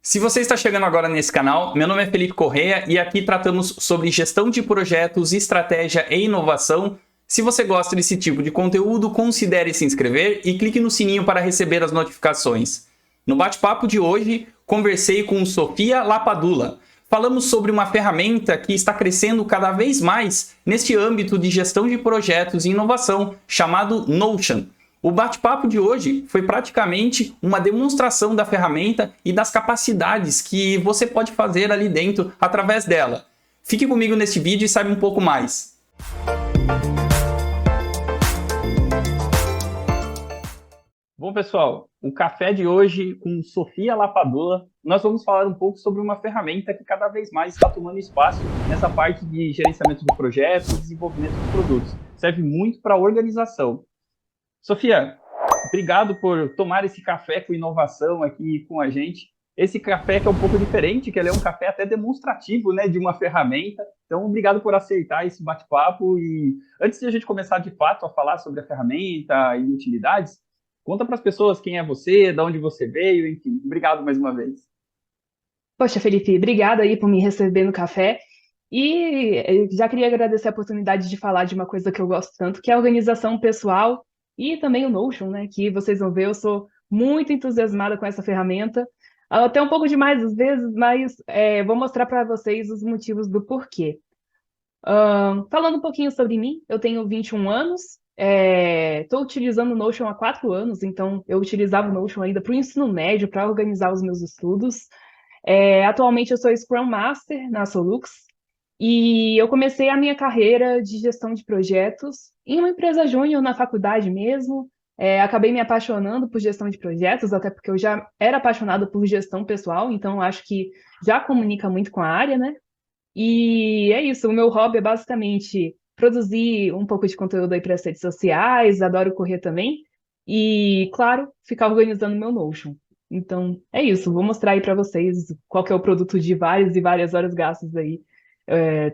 Se você está chegando agora nesse canal, meu nome é Felipe Correia e aqui tratamos sobre gestão de projetos, estratégia e inovação. Se você gosta desse tipo de conteúdo, considere se inscrever e clique no sininho para receber as notificações. No bate-papo de hoje, conversei com Sofia Lapadula. Falamos sobre uma ferramenta que está crescendo cada vez mais neste âmbito de gestão de projetos e inovação, chamado Notion. O bate-papo de hoje foi praticamente uma demonstração da ferramenta e das capacidades que você pode fazer ali dentro através dela. Fique comigo neste vídeo e saiba um pouco mais. Bom, pessoal, o café de hoje com Sofia Lapadula, nós vamos falar um pouco sobre uma ferramenta que cada vez mais está tomando espaço nessa parte de gerenciamento de projetos e desenvolvimento de produtos. Serve muito para a organização. Sofia, obrigado por tomar esse café com inovação aqui com a gente. Esse café que é um pouco diferente, que ele é um café até demonstrativo, né, de uma ferramenta. Então, obrigado por aceitar esse bate-papo. E antes de a gente começar de fato a falar sobre a ferramenta e utilidades, conta para as pessoas quem é você, de onde você veio, enfim. Obrigado mais uma vez. Poxa, Felipe, obrigada aí por me receber no café. E já queria agradecer a oportunidade de falar de uma coisa que eu gosto tanto, que é a organização pessoal e também o Notion, né? Que vocês vão ver, eu sou muito entusiasmada com essa ferramenta. Até um pouco demais às vezes, mas vou mostrar para vocês os motivos do porquê. Falando um pouquinho sobre mim, eu tenho 21 anos, estou utilizando o Notion há 4 anos, então eu utilizava o Notion ainda para o ensino médio, para organizar os meus estudos. Atualmente eu sou Scrum Master na Solux e eu comecei a minha carreira de gestão de projetos em uma empresa júnior na faculdade mesmo. Acabei me apaixonando por gestão de projetos, até porque eu já era apaixonada por gestão pessoal, então acho que já comunica muito com a área, né? E é isso, o meu hobby é basicamente produzir um pouco de conteúdo aí para as redes sociais, adoro correr também, e, claro, ficar organizando meu Notion. Então, é isso, vou mostrar aí para vocês qual que é o produto de várias e várias horas gastas aí,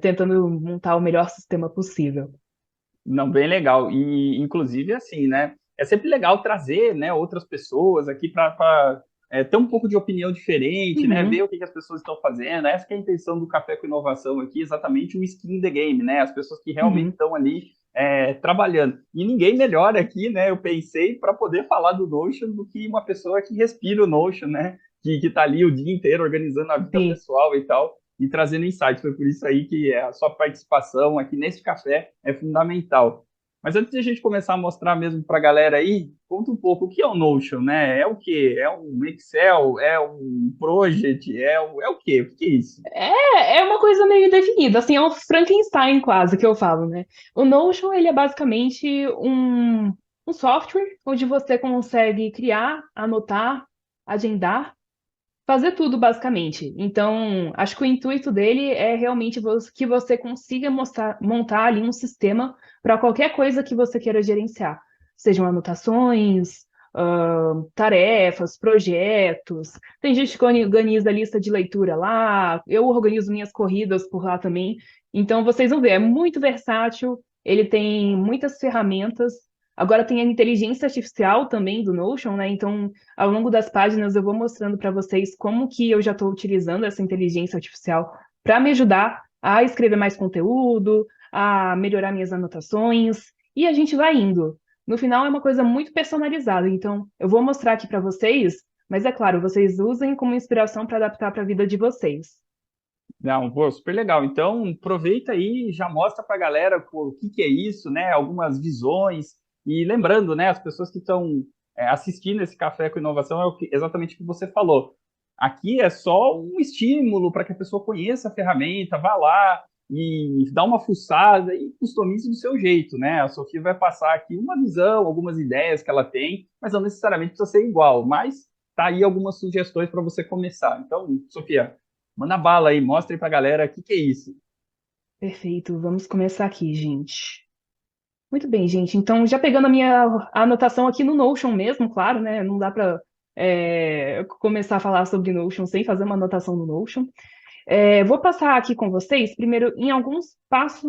tentando montar o melhor sistema possível. Não, bem legal. E, inclusive, assim, né? É sempre legal trazer, né, outras pessoas aqui para ter um pouco de opinião diferente, né? Ver Uhum, o que as pessoas estão fazendo. Essa que é a intenção do Café com Inovação aqui, exatamente o skin in the game, né? As pessoas que realmente uhum. estão ali trabalhando. E ninguém melhor aqui, né? Eu pensei para poder falar do Notion do que uma pessoa que respira o Notion, né? Que está ali o dia inteiro organizando a vida Sim. pessoal e tal e trazendo insights. Foi por isso aí que a sua participação aqui nesse café é fundamental. Mas antes de a gente começar a mostrar mesmo para a galera aí, conta um pouco o que é o Notion, né? É o quê? É um Excel? É um Project? É o quê? O que é isso? É uma coisa meio definida, assim, é um Frankenstein quase que eu falo, né? O Notion, ele é basicamente um software onde você consegue criar, anotar, agendar, fazer tudo basicamente. Então, acho que o intuito dele é realmente que você consiga montar ali um sistema para qualquer coisa que você queira gerenciar, sejam anotações, tarefas, projetos. Tem gente que organiza a lista de leitura lá, eu organizo minhas corridas por lá também. Então, vocês vão ver, é muito versátil, ele tem muitas ferramentas. Agora tem a inteligência artificial também do Notion, né? Então, ao longo das páginas, eu vou mostrando para vocês como que eu já estou utilizando essa inteligência artificial para me ajudar a escrever mais conteúdo, a melhorar minhas anotações, e a gente vai indo. No final, é uma coisa muito personalizada, então eu vou mostrar aqui para vocês, mas é claro, vocês usem como inspiração para adaptar para a vida de vocês. Não, pô, super legal. Então, aproveita aí e já mostra para a galera pô, o que que é isso, né? Algumas visões. E lembrando, né, as pessoas que estão assistindo esse Café com Inovação é exatamente o que você falou. Aqui é só um estímulo para que a pessoa conheça a ferramenta, vá lá e dá uma fuçada e customize do seu jeito, né? A Sofia vai passar aqui uma visão, algumas ideias que ela tem, mas não necessariamente precisa ser igual. Mas tá aí algumas sugestões para você começar. Então, Sofia, manda bala aí, mostra aí pra galera o que que é isso. Perfeito, vamos começar aqui, gente. Muito bem, gente. Então, já pegando a minha anotação aqui no Notion mesmo, claro, né? Não dá para começar a falar sobre Notion sem fazer uma anotação no Notion. Vou passar aqui com vocês, primeiro, em alguns passos,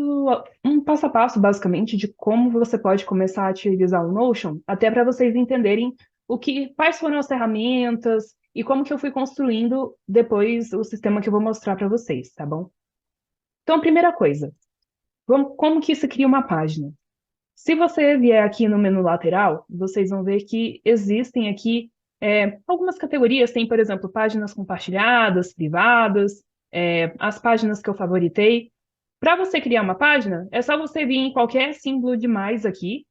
um passo a passo, basicamente, de como você pode começar a utilizar o Notion, até para vocês entenderem quais foram as ferramentas e como que eu fui construindo depois o sistema que eu vou mostrar para vocês, tá bom? Então, primeira coisa, como que se cria uma página? Se você vier aqui no menu lateral, vocês vão ver que existem aqui algumas categorias. Tem, por exemplo, páginas compartilhadas, privadas, as páginas que eu favoritei. Para você criar uma página, é só você vir em qualquer símbolo de mais aqui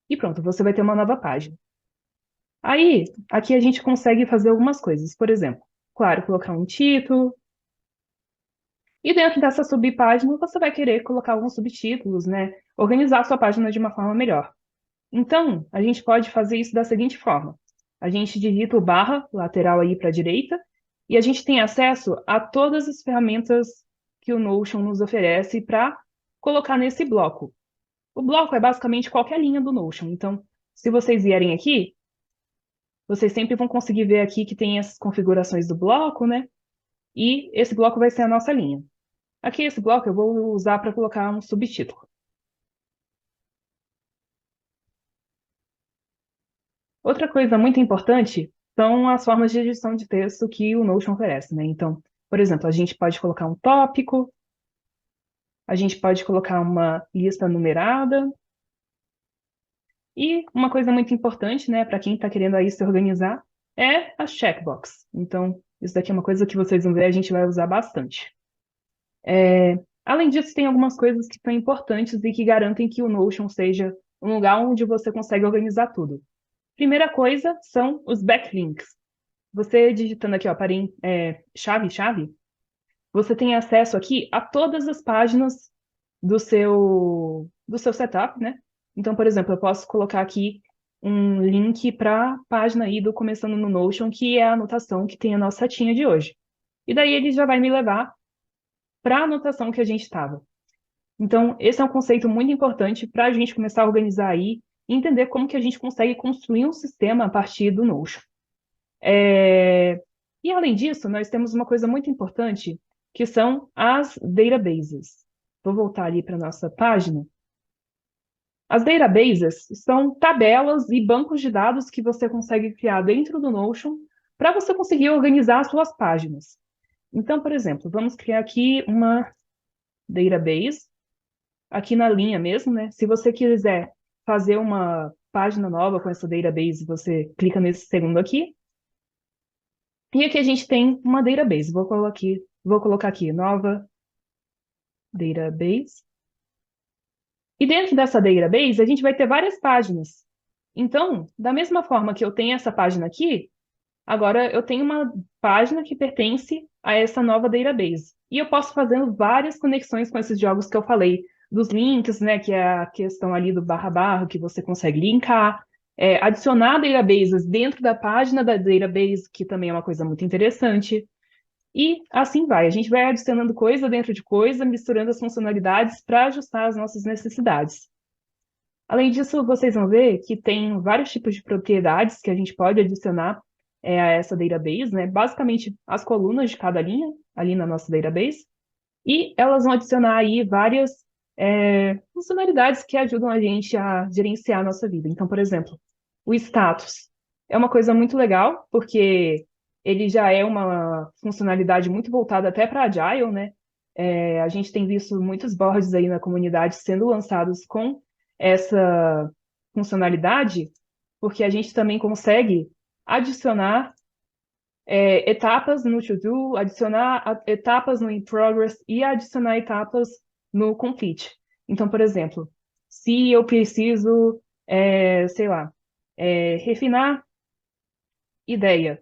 e pronto, você vai ter uma nova página. Aí, aqui a gente consegue fazer algumas coisas. Por exemplo, claro, colocar um título. E dentro dessa subpágina, você vai querer colocar alguns subtítulos, né? Organizar a sua página de uma forma melhor. Então, a gente pode fazer isso da seguinte forma. A gente digita o barra lateral aí para a direita e a gente tem acesso a todas as ferramentas que o Notion nos oferece para colocar nesse bloco. O bloco é basicamente qualquer linha do Notion. Então, se vocês vierem aqui, vocês sempre vão conseguir ver aqui que tem as configurações do bloco, né? E esse bloco vai ser a nossa linha. Aqui, esse bloco eu vou usar para colocar um subtítulo. Outra coisa muito importante são as formas de edição de texto que o Notion oferece, né? Então, por exemplo, a gente pode colocar um tópico, a gente pode colocar uma lista numerada, e uma coisa muito importante, né, para quem está querendo aí se organizar, é a checkbox. Então, isso daqui é uma coisa que vocês vão ver, a gente vai usar bastante. Além disso, tem algumas coisas que são importantes e que garantem que o Notion seja um lugar onde você consegue organizar tudo. Primeira coisa são os backlinks. Você digitando aqui, ó, chave, você tem acesso aqui a todas as páginas do seu setup, né? Então, por exemplo, eu posso colocar aqui um link para a página aí do Começando no Notion, que é a anotação que tem a nossa setinha de hoje. E daí ele já vai me levar para a anotação que a gente estava. Então, esse é um conceito muito importante para a gente começar a organizar aí e entender como que a gente consegue construir um sistema a partir do Notion. E, além disso, nós temos uma coisa muito importante, que são as databases. Vou voltar ali para a nossa página. As databases são tabelas e bancos de dados que você consegue criar dentro do Notion para você conseguir organizar as suas páginas. Então, por exemplo, vamos criar aqui uma database, aqui na linha mesmo, né? Se você quiser fazer uma página nova com essa database, você clica nesse segundo aqui. E aqui a gente tem uma database. Vou colocar aqui nova database. E dentro dessa database, a gente vai ter várias páginas. Então, da mesma forma que eu tenho essa página aqui, agora eu tenho uma página que pertence a essa nova database. E eu posso fazer várias conexões com esses jogos que eu falei, dos links, né, que é a questão ali do barra, que você consegue linkar, adicionar databases dentro da página da database, que também é uma coisa muito interessante. E assim vai. A gente vai adicionando coisa dentro de coisa, misturando as funcionalidades para ajustar as nossas necessidades. Além disso, vocês vão ver que tem vários tipos de propriedades que a gente pode adicionar a essa database, né? Basicamente, as colunas de cada linha, ali na nossa database. E elas vão adicionar aí várias funcionalidades que ajudam a gente a gerenciar a nossa vida. Então, por exemplo, o status é uma coisa muito legal, porque ele já é uma funcionalidade muito voltada até para Agile, né? A gente tem visto muitos boards aí na comunidade sendo lançados com essa funcionalidade, porque a gente também consegue adicionar etapas no to-do, adicionar etapas no in progress e adicionar etapas no complete. Então, por exemplo, se eu preciso, sei lá, refinar ideia,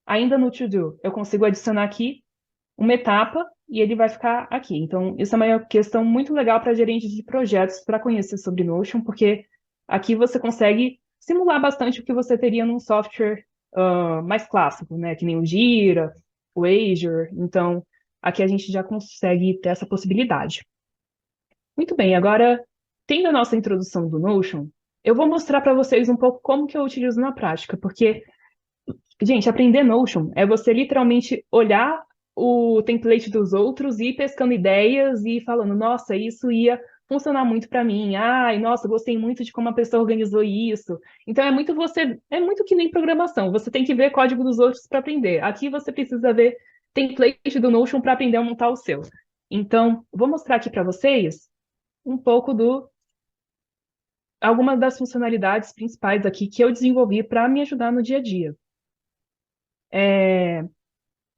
ainda no to-do, eu consigo adicionar aqui uma etapa e ele vai ficar aqui. Então, isso é uma questão muito legal para gerentes de projetos para conhecer sobre Notion, porque aqui você consegue simular bastante o que você teria num software mais clássico, né? Que nem o Jira, o Azure. Então, aqui a gente já consegue ter essa possibilidade. Muito bem, agora, tendo a nossa introdução do Notion, eu vou mostrar para vocês um pouco como que eu utilizo na prática, porque, gente, aprender Notion é você literalmente olhar o template dos outros e ir pescando ideias e falando, nossa, isso ia funcionar muito para mim. Ai, nossa, gostei muito de como a pessoa organizou isso. Então é muito que nem programação. Você tem que ver código dos outros para aprender. Aqui você precisa ver template do Notion para aprender a montar o seu. Então, vou mostrar aqui para vocês um pouco do algumas das funcionalidades principais aqui que eu desenvolvi para me ajudar no dia a dia.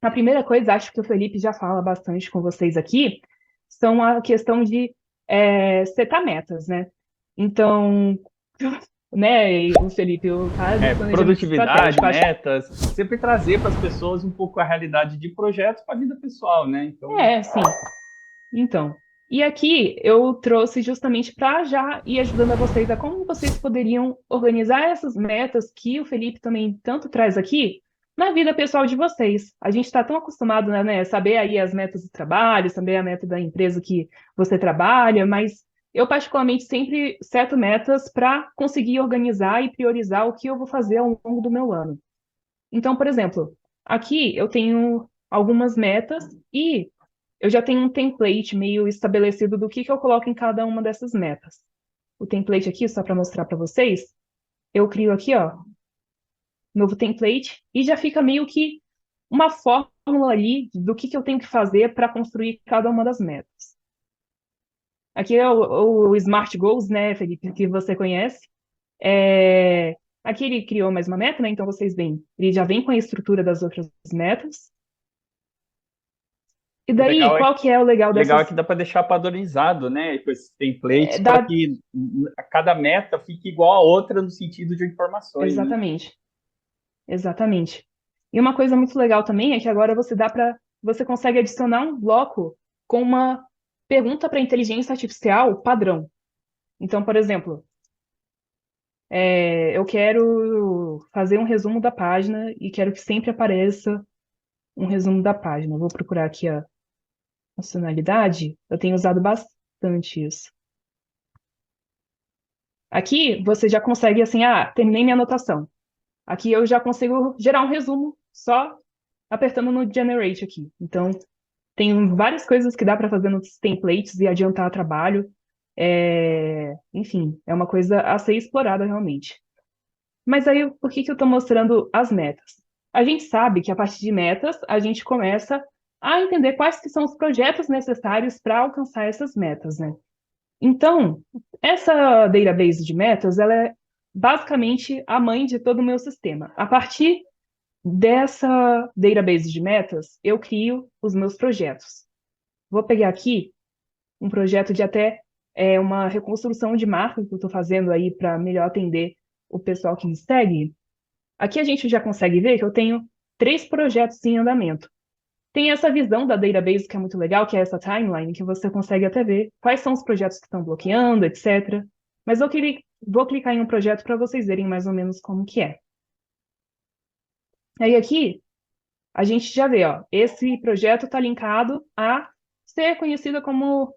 A primeira coisa, acho que o Felipe já fala bastante com vocês aqui, são a questão de setar metas, né? Então, né, o Felipe, o cara do planejamento Produtividade, estratégico, acho. metas, sempre trazer para as pessoas um pouco a realidade de projetos para a vida pessoal, né? Então, Sim. Então, e aqui eu trouxe justamente para já ir ajudando a vocês a como vocês poderiam organizar essas metas que o Felipe também tanto traz aqui na vida pessoal de vocês. A gente está tão acostumado, né, saber aí as metas do trabalho, saber a meta da empresa que você trabalha, mas eu particularmente sempre seto metas para conseguir organizar e priorizar o que eu vou fazer ao longo do meu ano. Então, por exemplo, aqui eu tenho algumas metas e eu já tenho um template meio estabelecido do que eu coloco em cada uma dessas metas. O template aqui, só para mostrar para vocês, eu crio aqui, ó, novo template, e já fica meio que uma fórmula ali do que eu tenho que fazer para construir cada uma das metas. Aqui é o Smart Goals, né, Felipe, que você conhece. Aqui ele criou mais uma meta, né? Então vocês veem, ele já vem com a estrutura das outras metas. E o daí, qual que é o legal legal é dessas? que dá para deixar padronizado, né? Com esses templates, para Da... que a cada meta fique igual a outra no sentido de informações, né? Exatamente. Exatamente. E uma coisa muito legal também é que agora você consegue adicionar um bloco com uma pergunta para inteligência artificial padrão. Então, por exemplo, eu quero fazer um resumo da página e quero que sempre apareça um resumo da página. Eu vou procurar aqui a funcionalidade. Eu tenho usado bastante isso. Aqui você já consegue assim, terminei minha anotação. Aqui eu já consigo gerar um resumo só apertando no Generate aqui. Então, tem várias coisas que dá para fazer nos templates e adiantar trabalho. Enfim, é uma coisa a ser explorada realmente. Mas aí, por que que eu estou mostrando as metas? A gente sabe que a partir de metas, a gente começa a entender quais que são os projetos necessários para alcançar essas metas, né? Então, essa database de metas, ela é basicamente a mãe de todo o meu sistema. A partir dessa database de metas, eu crio os meus projetos. Vou pegar aqui um projeto de até uma reconstrução de marca que eu estou fazendo aí para melhor atender o pessoal que me segue. Aqui a gente já consegue ver que eu tenho 3 projetos em andamento. Tem essa visão da database que é muito legal, que é essa timeline, que você consegue até ver quais são os projetos que estão bloqueando, etc. Mas vou clicar em um projeto para vocês verem mais ou menos como que é. Aí aqui a gente já vê, ó, esse projeto está linkado a ser conhecida como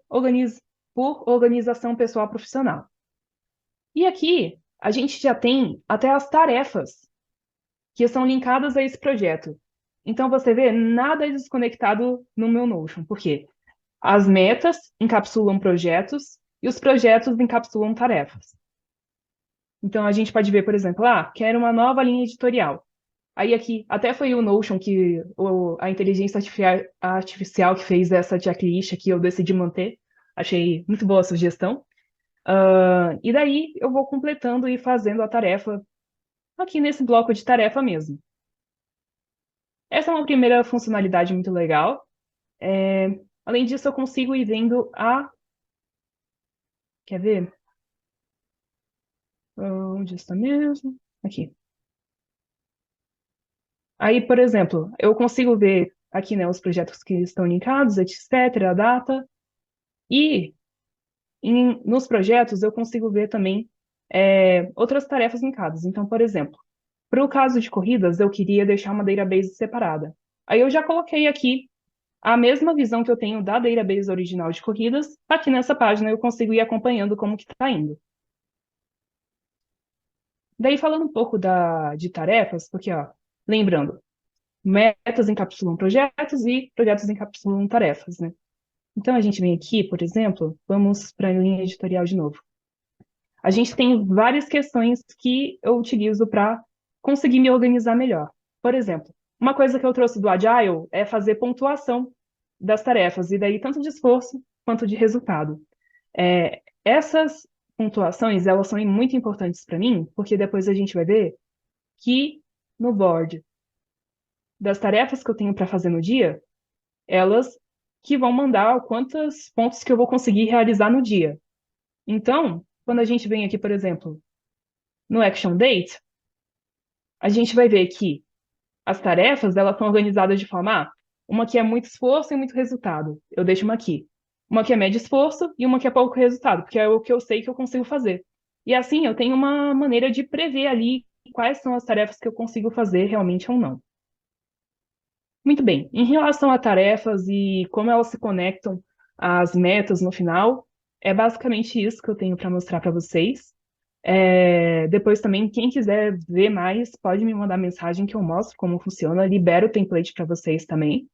por organização pessoal profissional. E aqui a gente já tem até as tarefas que são linkadas a esse projeto. Então você vê, nada é desconectado no meu Notion, porque as metas encapsulam projetos e os projetos encapsulam tarefas. Então a gente pode ver, por exemplo, quero uma nova linha editorial. Aí aqui, até foi o Notion a inteligência artificial que fez essa checklist aqui, eu decidi manter. Achei muito boa a sugestão. E daí eu vou completando e fazendo a tarefa aqui nesse bloco de tarefa mesmo. Essa é uma primeira funcionalidade muito legal. Além disso, eu consigo ir vendo Quer ver? Onde está mesmo? Aqui. Aí, por exemplo, eu consigo ver aqui, né, os projetos que estão linkados, etc., a data. E nos projetos eu consigo ver também outras tarefas linkadas. Então, por exemplo, para o caso de corridas, eu queria deixar uma database separada. Aí eu já coloquei aqui a mesma visão que eu tenho da database original de corridas. Aqui nessa página eu consigo ir acompanhando como que está indo. Daí falando um pouco de tarefas, porque, ó, lembrando, metas encapsulam projetos e projetos encapsulam tarefas, né? Então, a gente vem aqui, por exemplo, vamos para a linha editorial de novo. A gente tem várias questões que eu utilizo para conseguir me organizar melhor. Por exemplo, uma coisa que eu trouxe do Agile é fazer pontuação das tarefas, e daí tanto de esforço quanto de resultado. Essas pontuações, elas são muito importantes para mim, porque depois a gente vai ver que no board das tarefas que eu tenho para fazer no dia, elas que vão mandar quantos pontos que eu vou conseguir realizar no dia. Então, quando a gente vem aqui, por exemplo, no Action Date, a gente vai ver que as tarefas, elas são organizadas de forma, uma que é muito esforço e muito resultado. Eu deixo uma aqui. Uma que é médio esforço e uma que é pouco resultado, porque é o que eu sei que eu consigo fazer. E assim, eu tenho uma maneira de prever ali quais são as tarefas que eu consigo fazer realmente ou não. Muito bem. Em relação a tarefas e como elas se conectam às metas no final, é basicamente isso que eu tenho para mostrar para vocês. Depois também, quem quiser ver mais, pode me mandar mensagem que eu mostro como funciona, libero o template para vocês também.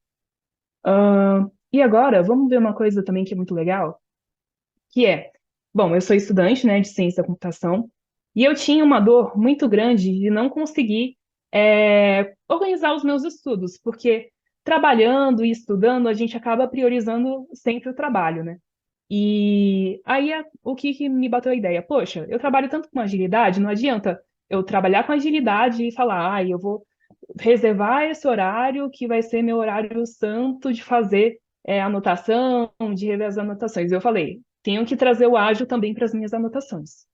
E agora, vamos ver uma coisa também que é muito legal, que é, bom, eu sou estudante, né, de ciência da computação, e eu tinha uma dor muito grande de não conseguir organizar os meus estudos, porque trabalhando e estudando, a gente acaba priorizando sempre o trabalho, né? E aí o que me bateu a ideia? Poxa, eu trabalho tanto com agilidade, não adianta eu trabalhar com agilidade e falar, eu vou reservar esse horário que vai ser meu horário santo de fazer anotação, de rever as anotações. Eu falei, tenho que trazer o ágil também para as minhas anotações.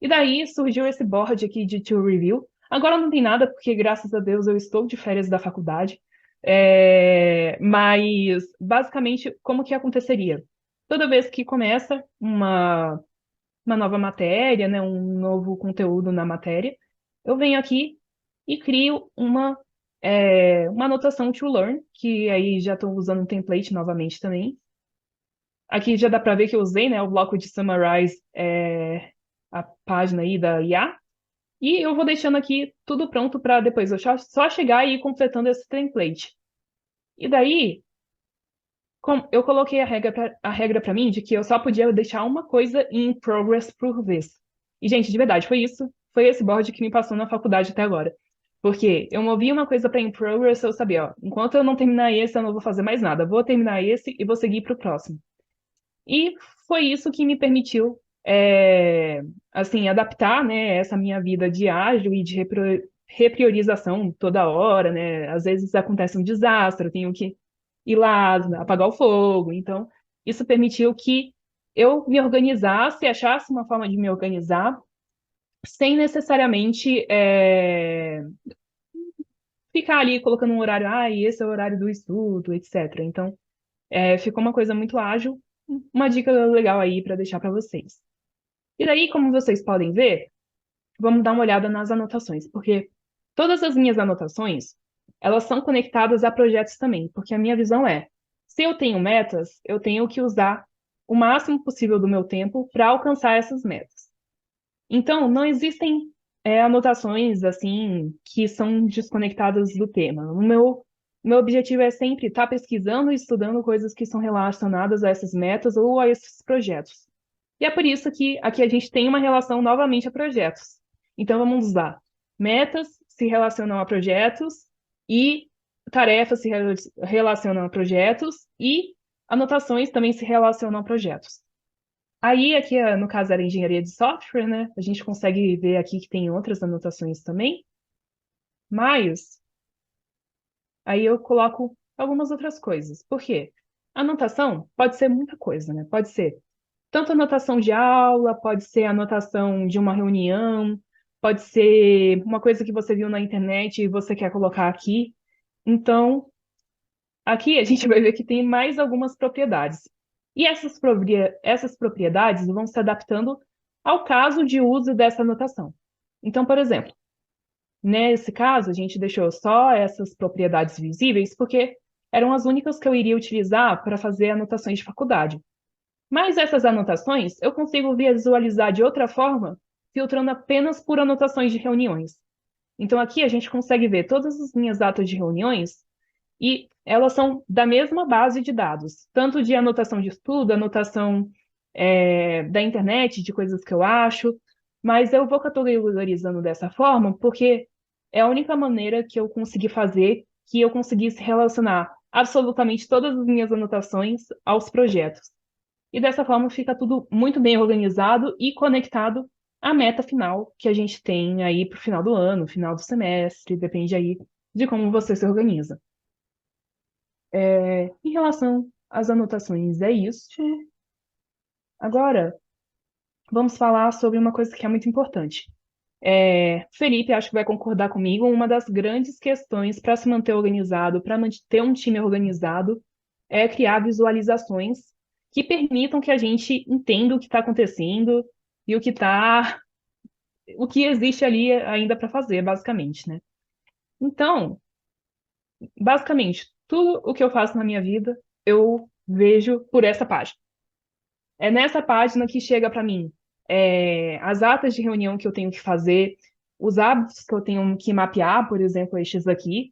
E daí surgiu esse board aqui de to review. Agora não tem nada, porque graças a Deus eu estou de férias da faculdade. Mas basicamente, como que aconteceria? Toda vez que começa uma nova matéria, né, um novo conteúdo na matéria, eu venho aqui e crio uma anotação to learn, que aí já estou usando um template novamente também. Aqui já dá para ver que eu usei, né, o bloco de summarize, a página aí da IA. E eu vou deixando aqui tudo pronto para depois eu só chegar e ir completando esse template. E daí, eu coloquei a regra para mim de que eu só podia deixar uma coisa in progress por vez. E, gente, de verdade, foi isso. Foi esse board que me passou na faculdade até agora. Porque eu movi uma coisa para in progress, eu sabia, ó, enquanto eu não terminar esse, eu não vou fazer mais nada. Vou terminar esse e vou seguir para o próximo. E foi isso que me permitiu, assim, adaptar, né, essa minha vida de ágil e de repriorização toda hora, né? Às vezes acontece um desastre, eu tenho que ir lá apagar o fogo. Então, isso permitiu que eu me organizasse, achasse uma forma de me organizar, sem necessariamente ficar ali colocando um horário, esse é o horário do estudo, etc. Então, ficou uma coisa muito ágil, uma dica legal aí para deixar para vocês. E daí, como vocês podem ver, vamos dar uma olhada nas anotações, porque todas as minhas anotações, elas são conectadas a projetos também, porque a minha visão é, se eu tenho metas, eu tenho que usar o máximo possível do meu tempo para alcançar essas metas. Então, não existem anotações assim que são desconectadas do tema. O meu objetivo é sempre estar pesquisando e estudando coisas que são relacionadas a essas metas ou a esses projetos. E é por isso que aqui a gente tem uma relação novamente a projetos. Então, vamos usar metas se relacionam a projetos e tarefas se relacionam a projetos e anotações também se relacionam a projetos. Aí, aqui, no caso, era engenharia de software, né? A gente consegue ver aqui que tem outras anotações também. Mas, aí eu coloco algumas outras coisas. Por quê? Anotação pode ser muita coisa, né? Pode ser tanto anotação de aula, pode ser anotação de uma reunião, pode ser uma coisa que você viu na internet e você quer colocar aqui. Então, aqui a gente vai ver que tem mais algumas propriedades. E essas propriedades vão se adaptando ao caso de uso dessa anotação. Então, por exemplo, nesse caso, a gente deixou só essas propriedades visíveis porque eram as únicas que eu iria utilizar para fazer anotações de faculdade. Mas essas anotações eu consigo visualizar de outra forma, filtrando apenas por anotações de reuniões. Então, aqui a gente consegue ver todas as minhas datas de reuniões E elas são da mesma base de dados, tanto de anotação de estudo, anotação da internet, de coisas que eu acho, mas eu vou categorizando dessa forma porque é a única maneira que eu consegui fazer que eu conseguisse relacionar absolutamente todas as minhas anotações aos projetos. E dessa forma fica tudo muito bem organizado e conectado à meta final que a gente tem aí para o final do ano, final do semestre, depende aí de como você se organiza. Em relação às anotações, é isso. Agora, vamos falar sobre uma coisa que é muito importante. Felipe, acho que vai concordar comigo, uma das grandes questões para se manter organizado, para manter um time organizado, é criar visualizações que permitam que a gente entenda o que está acontecendo e o que existe ali ainda para fazer, basicamente, né? Então, basicamente, tudo o que eu faço na minha vida, eu vejo por essa página. É nessa página que chega para mim as atas de reunião que eu tenho que fazer, os hábitos que eu tenho que mapear, por exemplo, estes aqui.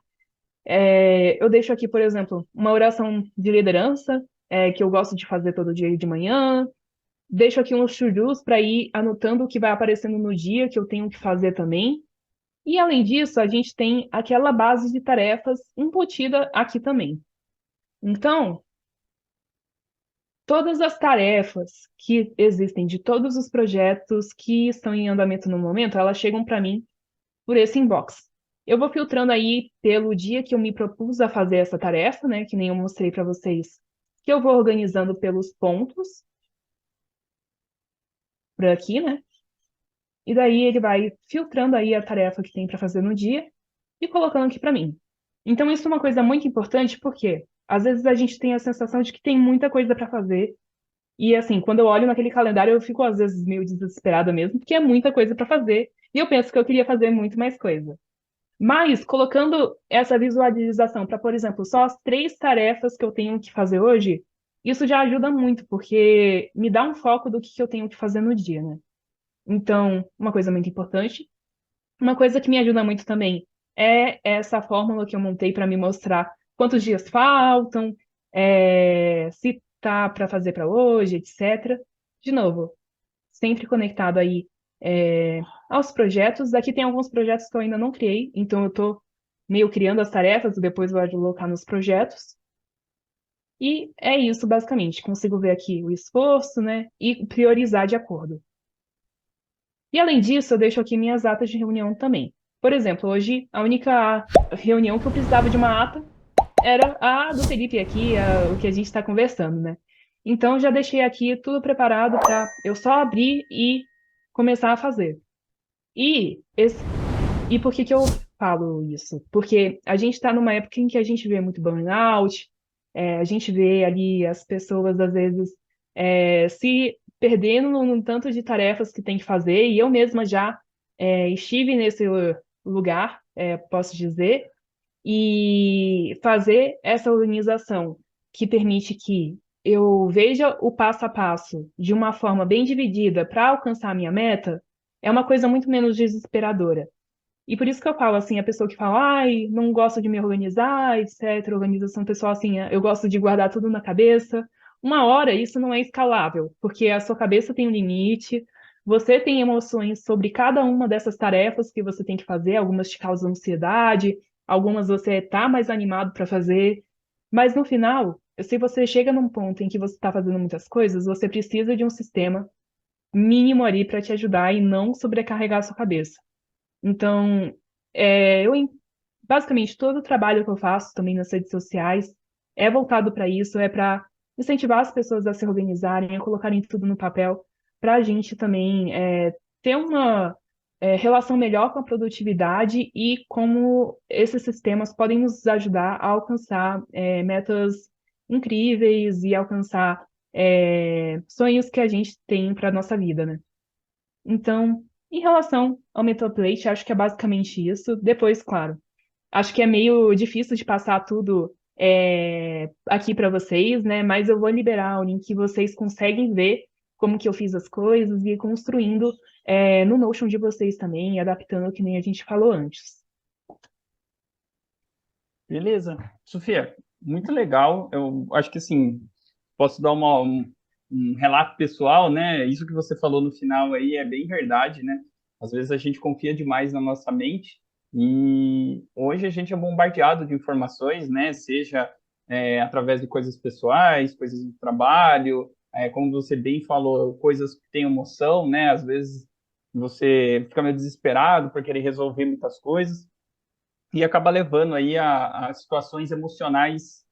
Eu deixo aqui, por exemplo, uma oração de liderança, que eu gosto de fazer todo dia de manhã. Deixo aqui uns to-dos para ir anotando o que vai aparecendo no dia que eu tenho que fazer também. E, além disso, a gente tem aquela base de tarefas embutida aqui também. Então, todas as tarefas que existem de todos os projetos que estão em andamento no momento, elas chegam para mim por esse inbox. Eu vou filtrando aí pelo dia que eu me propus a fazer essa tarefa, né? Que nem eu mostrei para vocês, que eu vou organizando pelos pontos por aqui, né? E daí ele vai filtrando aí a tarefa que tem para fazer no dia e colocando aqui para mim. Então isso é uma coisa muito importante porque às vezes a gente tem a sensação de que tem muita coisa para fazer. E assim, quando eu olho naquele calendário, eu fico às vezes meio desesperada mesmo, porque é muita coisa para fazer, e eu penso que eu queria fazer muito mais coisa. Mas colocando essa visualização para, por exemplo, só as 3 tarefas que eu tenho que fazer hoje, isso já ajuda muito, porque me dá um foco do que eu tenho que fazer no dia, né? Então, uma coisa muito importante. Uma coisa que me ajuda muito também é essa fórmula que eu montei para me mostrar quantos dias faltam, se tá para fazer para hoje, etc. De novo, sempre conectado aí aos projetos. Aqui tem alguns projetos que eu ainda não criei, então eu estou meio criando as tarefas, depois eu vou colocar nos projetos. E é isso, basicamente. Consigo ver aqui o esforço, né? E priorizar de acordo. E além disso, eu deixo aqui minhas atas de reunião também. Por exemplo, hoje a única reunião que eu precisava de uma ata era a do Felipe aqui, o que a gente está conversando, né? Então já deixei aqui tudo preparado para eu só abrir e começar a fazer. E, e por que que eu falo isso? Porque a gente está numa época em que a gente vê muito burnout, a gente vê ali as pessoas, às vezes, se perdendo num tanto de tarefas que tem que fazer, e eu mesma já estive nesse lugar, posso dizer, e fazer essa organização que permite que eu veja o passo a passo de uma forma bem dividida para alcançar a minha meta, é uma coisa muito menos desesperadora. E por isso que eu falo assim, a pessoa que fala, ai, não gosto de me organizar, etc., organização pessoal, assim, eu gosto de guardar tudo na cabeça. Uma hora isso não é escalável, porque a sua cabeça tem um limite, você tem emoções sobre cada uma dessas tarefas que você tem que fazer, algumas te causam ansiedade, algumas você está mais animado para fazer, mas no final, se você chega num ponto em que você está fazendo muitas coisas, você precisa de um sistema mínimo ali para te ajudar e não sobrecarregar a sua cabeça. Então, basicamente, todo o trabalho que eu faço também nas redes sociais é voltado para isso, é para incentivar as pessoas a se organizarem, a colocarem tudo no papel, para a gente também ter uma relação melhor com a produtividade e como esses sistemas podem nos ajudar a alcançar metas incríveis e alcançar sonhos que a gente tem para a nossa vida, né? Então, em relação ao Metaplate, acho que é basicamente isso. Depois, claro, acho que é meio difícil de passar tudo aqui para vocês, né? Mas eu vou liberar o link que vocês conseguem ver como que eu fiz as coisas e ir construindo no Notion de vocês também, adaptando que nem a gente falou antes. Beleza. Sofia, muito legal. Eu acho que, assim, posso dar um relato pessoal, né? Isso que você falou no final aí é bem verdade, né? Às vezes a gente confia demais na nossa mente e hoje a gente é bombardeado de informações, né? Seja através de coisas pessoais, coisas do trabalho, como você bem falou, coisas que têm emoção, né? Às vezes você fica meio desesperado por querer resolver muitas coisas e acaba levando aí a situações emocionais,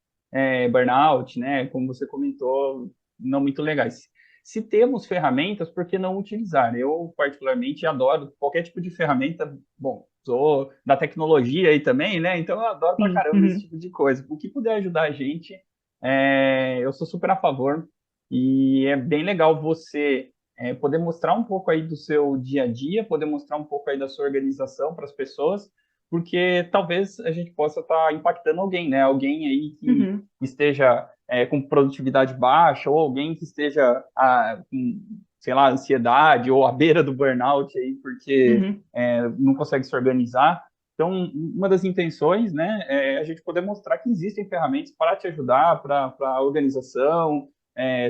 burnout, né? Como você comentou, não muito legais. Se temos ferramentas, por que não utilizar? Eu, particularmente, adoro qualquer tipo de ferramenta. Bom, sou da tecnologia aí também, né? Então, eu adoro pra Sim. caramba esse Uhum. tipo de coisa. O que puder ajudar a gente, eu sou super a favor. E é bem legal você poder mostrar um pouco aí do seu dia a dia, poder mostrar um pouco aí da sua organização para as pessoas, porque talvez a gente possa estar impactando alguém, né? Alguém aí que Uhum. esteja com produtividade baixa, ou alguém que esteja com, sei lá, ansiedade, ou à beira do burnout aí, porque Uhum. não consegue se organizar. Então, uma das intenções, né, é a gente poder mostrar que existem ferramentas para te ajudar, para a organização.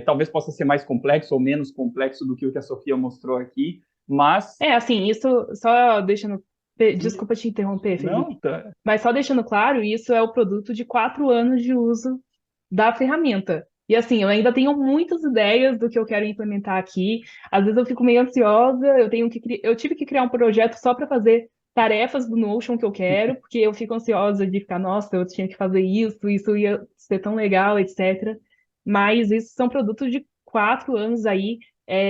Talvez possa ser mais complexo ou menos complexo do que o que a Sofia mostrou aqui, mas, É, assim, isso só deixando. sim, Desculpa te interromper, não, Felipe. tá, Mas só deixando claro, isso é o produto de 4 anos de uso da ferramenta. E assim, eu ainda tenho muitas ideias do que eu quero implementar aqui. Às vezes eu fico meio ansiosa, eu tive que criar um projeto só para fazer tarefas do Notion que eu quero, porque eu fico ansiosa de ficar, nossa, eu tinha que fazer isso ia ser tão legal, etc. Mas isso são produtos de 4 anos aí,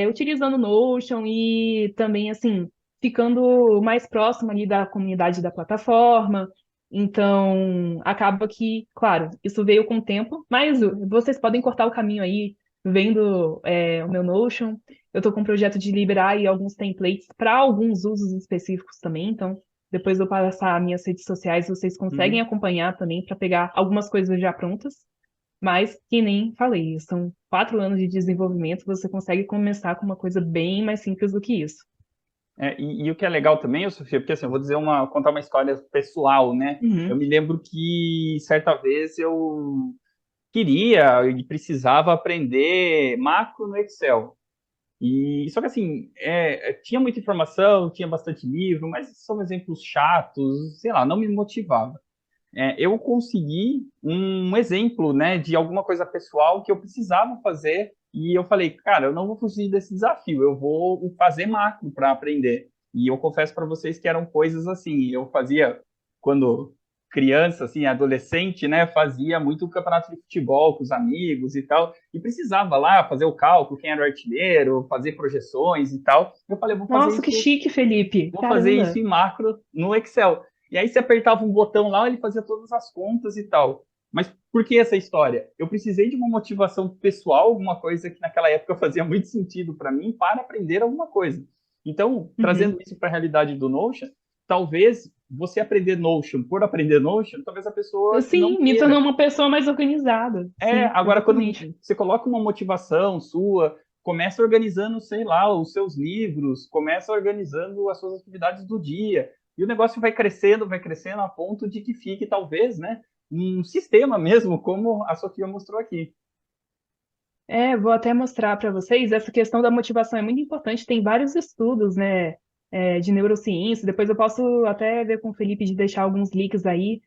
utilizando o Notion e também, assim, ficando mais próximo ali da comunidade da plataforma. Então, acaba que, claro, isso veio com o tempo, mas vocês podem cortar o caminho aí, vendo o meu Notion. Eu estou com um projeto de liberar aí alguns templates para alguns usos específicos também, então depois eu passar minhas redes sociais, vocês conseguem uhum. acompanhar também para pegar algumas coisas já prontas, mas que nem falei, são 4 anos de desenvolvimento, você consegue começar com uma coisa bem mais simples do que isso. E o que é legal também, Sofia, porque assim, eu vou contar uma história pessoal, né? Eu Uhum. me lembro que certa vez eu queria e precisava aprender macro no Excel. E só que assim, tinha muita informação, tinha bastante livro, mas são exemplos chatos, sei lá, não me motivava. Eu consegui um exemplo, né, de alguma coisa pessoal que eu precisava fazer e eu falei, cara, eu não vou fugir desse desafio, eu vou fazer macro para aprender. E eu confesso para vocês que eram coisas assim, eu fazia quando criança, assim, adolescente, né, fazia muito campeonato de futebol com os amigos e tal, e precisava lá fazer o cálculo, quem era o artilheiro, fazer projeções e tal. Eu falei, Nossa, que chique, Felipe! vou fazer isso Caramba! em macro no Excel. E aí você apertava um botão lá, ele fazia todas as contas e tal. Mas por que essa história? Eu precisei de uma motivação pessoal, alguma coisa que naquela época fazia muito sentido para mim, para aprender alguma coisa. Então, trazendo Uhum. isso para a realidade do Notion, talvez você aprender Notion por aprender Notion, talvez a pessoa não Sim, me queira. tornou uma pessoa mais organizada. Sim, Agora quando exatamente. você coloca uma motivação sua, começa organizando, sei lá, os seus livros, começa organizando as suas atividades do dia, e o negócio vai crescendo a ponto de que fique, talvez, né, um sistema mesmo, como a Sofia mostrou aqui. Vou até mostrar para vocês, essa questão da motivação é muito importante, tem vários estudos, né, de neurociência, depois eu posso até ver com o Felipe de deixar alguns links aí,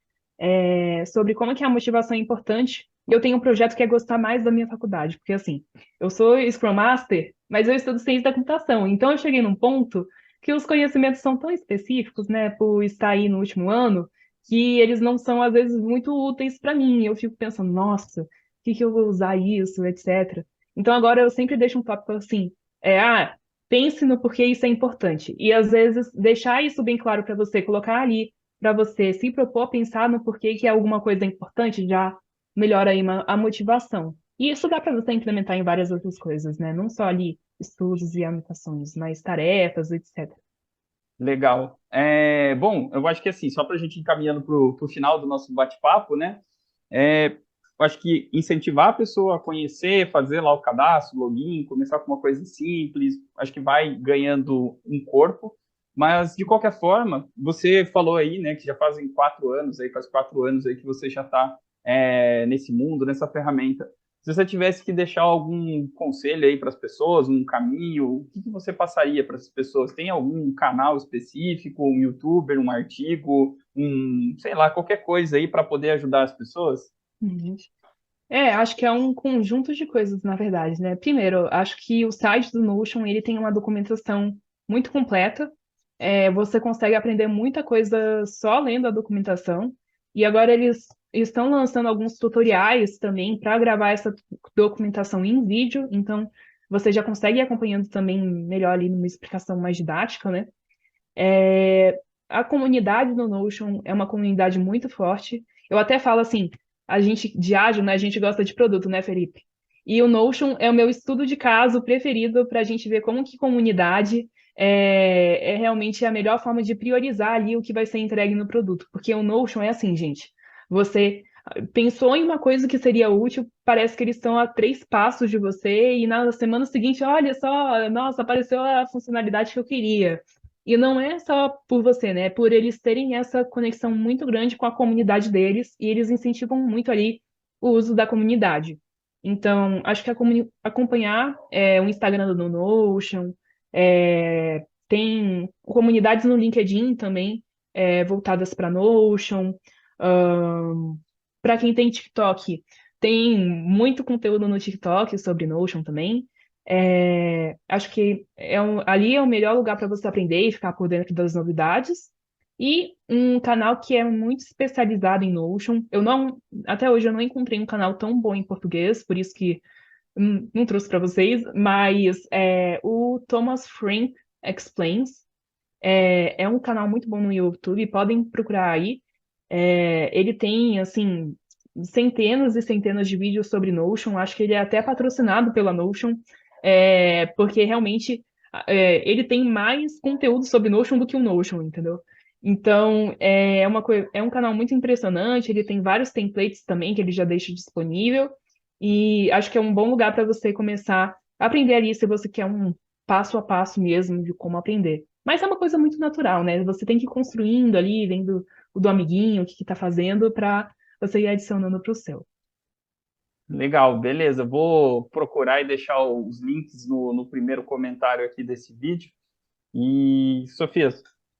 sobre como é que a motivação é importante. Eu tenho um projeto que é gostar mais da minha faculdade, porque assim, eu sou Scrum Master, mas eu estudo ciência da computação, então eu cheguei num ponto que os conhecimentos são tão específicos, né, por estar aí no último ano, que eles não são, às vezes, muito úteis para mim. Eu fico pensando, nossa, que eu vou usar isso, etc. Então agora eu sempre deixo um tópico assim, pense no porquê isso é importante. E às vezes deixar isso bem claro para você, colocar ali para você se propor a pensar no porquê que alguma coisa é importante, já melhora aí a motivação. E isso dá para você implementar em várias outras coisas, né? Não só ali estudos e anotações, mas tarefas, etc. Legal. Bom, eu acho que assim, só para a gente ir caminhando para o final do nosso bate-papo, né? Eu acho que incentivar a pessoa a conhecer, fazer lá o cadastro, login, começar com uma coisa simples, acho que vai ganhando um corpo. Mas, de qualquer forma, você falou aí, né, que já fazem 4 anos, aí, faz 4 anos aí que você já está nesse mundo, nessa ferramenta. Se você tivesse que deixar algum conselho aí para as pessoas, um caminho, o que que você passaria para essas pessoas? Tem algum canal específico, um youtuber, um artigo, sei lá, qualquer coisa aí para poder ajudar as pessoas? Uhum. Acho que é um conjunto de coisas, na verdade, né? Primeiro, acho que o site do Notion, ele tem uma documentação muito completa. Você consegue aprender muita coisa só lendo a documentação. E agora eles estão lançando alguns tutoriais também para gravar essa documentação em vídeo. Então, você já consegue ir acompanhando também melhor ali numa explicação mais didática, né? A comunidade do Notion é uma comunidade muito forte. Eu até falo assim, a gente de ágil, né, a gente gosta de produto, né, Felipe? E o Notion é o meu estudo de caso preferido para a gente ver como que comunidade é realmente a melhor forma de priorizar ali o que vai ser entregue no produto. Porque o Notion é assim, gente. Você pensou em uma coisa que seria útil, parece que eles estão a 3 passos de você, e na semana seguinte, olha só, nossa, apareceu a funcionalidade que eu queria. E não é só por você, né? É por eles terem essa conexão muito grande com a comunidade deles, e eles incentivam muito ali o uso da comunidade. Então, acho que acompanhar o Instagram do Notion, tem comunidades no LinkedIn também, voltadas para Notion. Para quem tem TikTok, tem muito conteúdo no TikTok sobre Notion também. Acho que ali é o melhor lugar para você aprender e ficar por dentro das novidades. E um canal que é muito especializado em Notion. Até hoje eu não encontrei um canal tão bom em português, por isso que não trouxe para vocês, mas o Thomas Frank Explains é um canal muito bom no YouTube, podem procurar aí. Ele tem, assim, centenas e centenas de vídeos sobre Notion. Acho que ele é até patrocinado pela Notion, porque realmente ele tem mais conteúdo sobre Notion do que o Notion, entendeu? Então, é um canal muito impressionante. Ele tem vários templates também que ele já deixa disponível. E acho que é um bom lugar para você começar a aprender ali, se você quer um passo a passo mesmo de como aprender. Mas é uma coisa muito natural, né? Você tem que ir construindo ali, vendo o do amiguinho, o que está fazendo, para você ir adicionando para o seu. Legal, beleza. Vou procurar e deixar os links no primeiro comentário aqui desse vídeo. E, Sofia,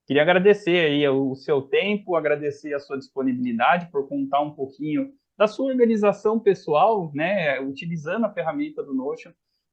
queria agradecer aí o seu tempo, agradecer a sua disponibilidade por contar um pouquinho da sua organização pessoal, né, utilizando a ferramenta do Notion,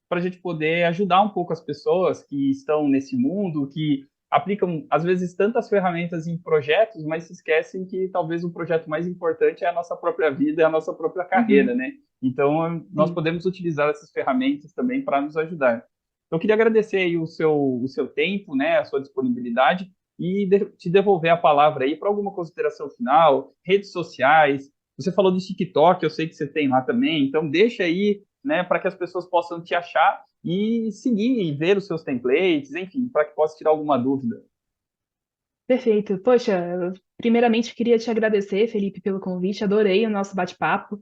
para a gente poder ajudar um pouco as pessoas que estão nesse mundo, que aplicam, às vezes, tantas ferramentas em projetos, mas se esquecem que talvez o projeto mais importante é a nossa própria vida, é a nossa própria carreira, Uhum, né? Então, nós sim. podemos utilizar essas ferramentas também para nos ajudar. Eu queria agradecer aí o seu tempo, né, a sua disponibilidade e te devolver a palavra aí para alguma consideração final, redes sociais. Você falou de TikTok, eu sei que você tem lá também, então deixa aí, né, para que as pessoas possam te achar e seguir e ver os seus templates, enfim, para que possa tirar alguma dúvida. Perfeito. Poxa, primeiramente queria te agradecer, Felipe, pelo convite. Adorei o nosso bate-papo.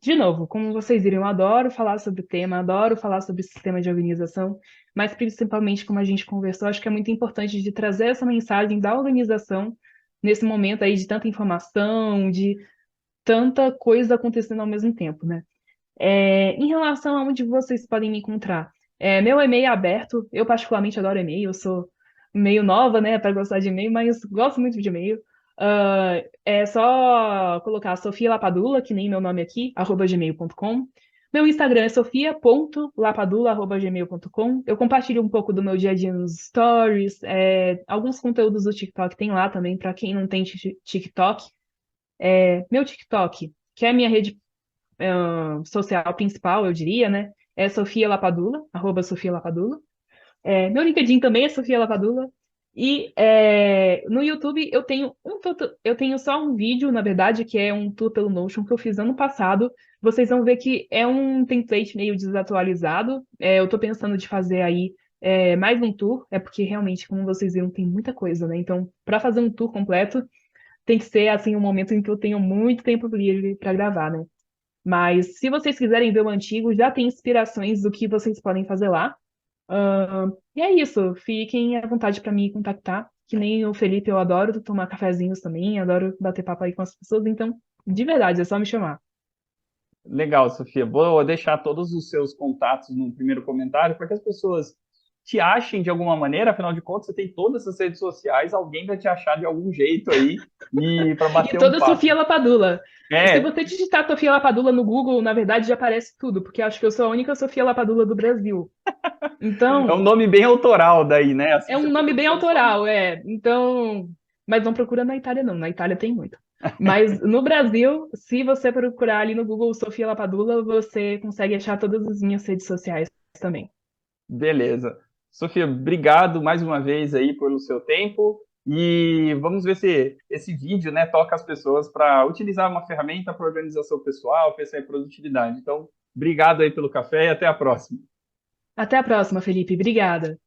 De novo, como vocês viram, eu adoro falar sobre o tema, adoro falar sobre sistema de organização, mas principalmente, como a gente conversou, acho que é muito importante de trazer essa mensagem da organização nesse momento aí de tanta informação, de tanta coisa acontecendo ao mesmo tempo, né? Em relação a onde vocês podem me encontrar, meu e-mail é aberto. Eu particularmente adoro e-mail. Eu sou meio nova, né, para gostar de e-mail, mas gosto muito de e-mail. É só colocar Sofia Lapadula, que nem meu nome aqui, @gmail.com. Meu Instagram é sofia.lapadula@gmail.com. Eu compartilho um pouco do meu dia a dia nos stories. Alguns conteúdos do TikTok tem lá também, para quem não tem TikTok. Meu TikTok, que é a minha rede social principal, eu diria, né? É Sofia Lapadula, @Sofia Lapadula. Meu LinkedIn também é Sofia Lapadula. E no YouTube eu tenho só um vídeo, na verdade, que é um tour pelo Notion que eu fiz ano passado. Vocês vão ver que é um template meio desatualizado. Eu estou pensando de fazer aí mais um tour, porque realmente, como vocês viram, tem muita coisa, né? Então, para fazer um tour completo, tem que ser assim um momento em que eu tenho muito tempo livre para gravar, né? Mas se vocês quiserem ver o antigo, já tem inspirações do que vocês podem fazer lá. E é isso, fiquem à vontade para me contactar. Que nem o Felipe, eu adoro tomar cafezinhos também, adoro bater papo aí com as pessoas, então, de verdade, é só me chamar. Legal, Sofia. Vou deixar todos os seus contatos no primeiro comentário para que as pessoas te achem de alguma maneira. Afinal de contas, você tem todas as redes sociais, alguém vai te achar de algum jeito aí e para E bater um toda papo. Sofia Lapadula. Se É, você digitar Sofia Lapadula no Google, na verdade já aparece tudo, porque eu acho que eu sou a única Sofia Lapadula do Brasil. é um Então, nome bem autoral daí, né? Assim é você um fica nome bem buscando só. autoral, é. Então, mas não procura na Itália, não. Na Itália tem muito. Mas no Brasil, se você procurar ali no Google Sofia Lapadula, você consegue achar todas as minhas redes sociais também. Beleza. Sofia, obrigado mais uma vez aí pelo seu tempo. E vamos ver se esse vídeo, né, toca as pessoas para utilizar uma ferramenta para organização pessoal, pensar em produtividade. Então, obrigado aí pelo café e até a próxima. Até a próxima, Felipe. Obrigada.